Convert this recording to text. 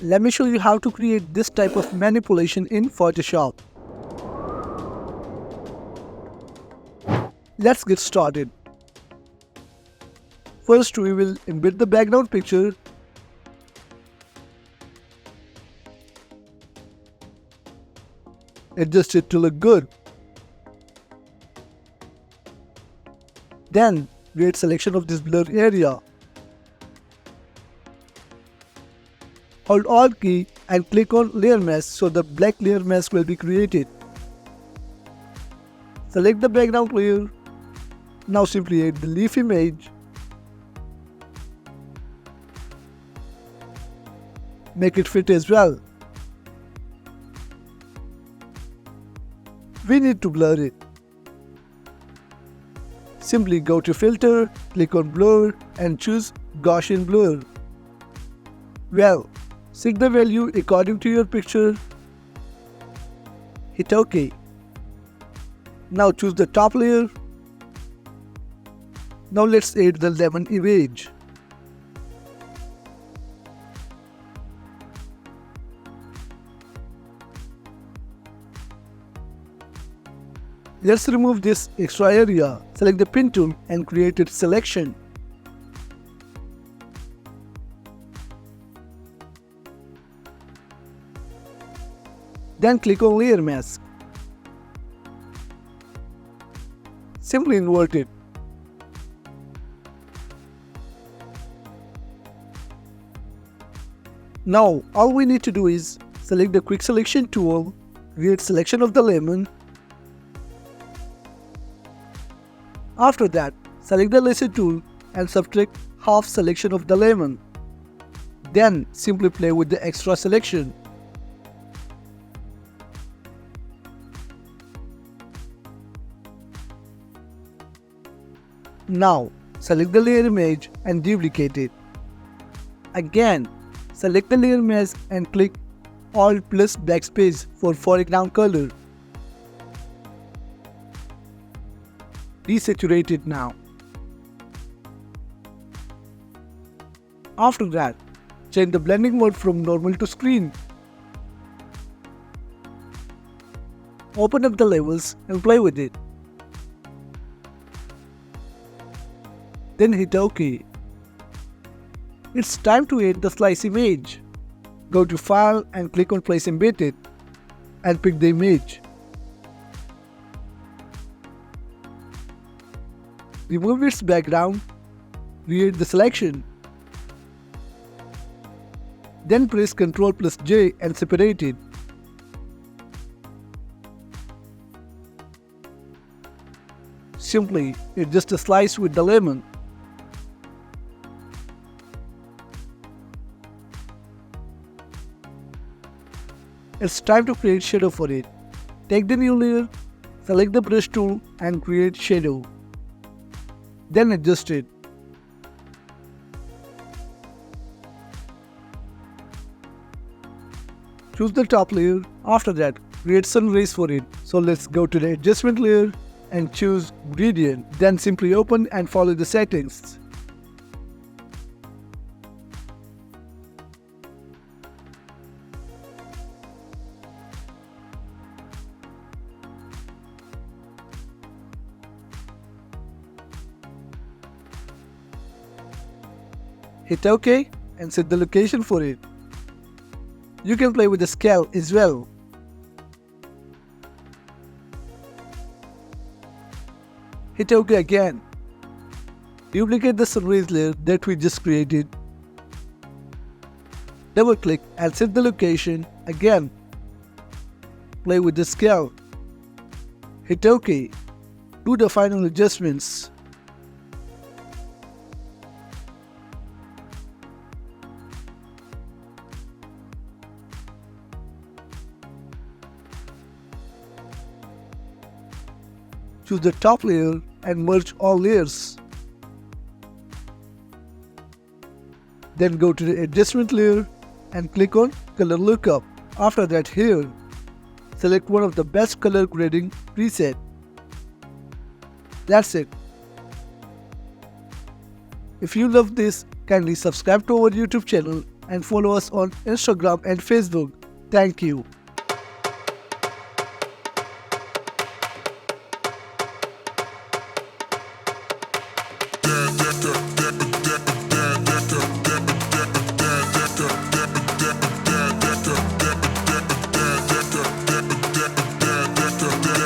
Let me show you how to create this type of manipulation in Photoshop. Let's get started. First, we will embed the background picture. Adjust it to look good. Then, create selection of this blur area. Hold Alt key and click on Layer Mask so the black layer mask will be created. Select the background layer. Now simply add the leaf image. Make it fit as well. We need to blur it. Simply go to Filter, click on Blur and choose Gaussian Blur. Well, set the value according to your picture. Hit OK. Now choose the top layer. Now let's add the lemon image. Let's remove this extra area. Select the pen tool and create its selection. Then click on Layer Mask. Simply invert it. Now, all we need to do is select the Quick Selection tool, create selection of the lemon. After that, select the lasso tool and subtract half selection of the lemon. Then, simply play with the extra selection. Now, select the layer image and duplicate it. Again, select the layer mask and click Alt plus backspace for foreground color. Desaturate it now. After that, change the blending mode from normal to screen. Open up the levels and play with it. Then hit OK. It's time to add the slice image. Go to File and click on Place Embedded and pick the image. Remove its background. Create the selection. Then press Ctrl plus J and separate it. Simply adjust the slice with the lemon. It's time to create shadow for it. Take the new layer, select the brush tool and create shadow. Then adjust it. Choose the top layer. After that, create sun rays for it. So let's go to the adjustment layer and choose gradient. Then simply open and follow the settings. Hit OK and set the location for it. You can play with the scale as well. Hit OK again. Duplicate the sun rays layer that we just created. Double click and set the location again. Play with the scale. Hit OK. Do the final adjustments. Choose the top layer and merge all layers. Then go to the adjustment layer and click on color lookup. After that, here, select one of the best color grading preset. That's it. If you love this, kindly subscribe to our YouTube channel and follow us on Instagram and Facebook. Thank you.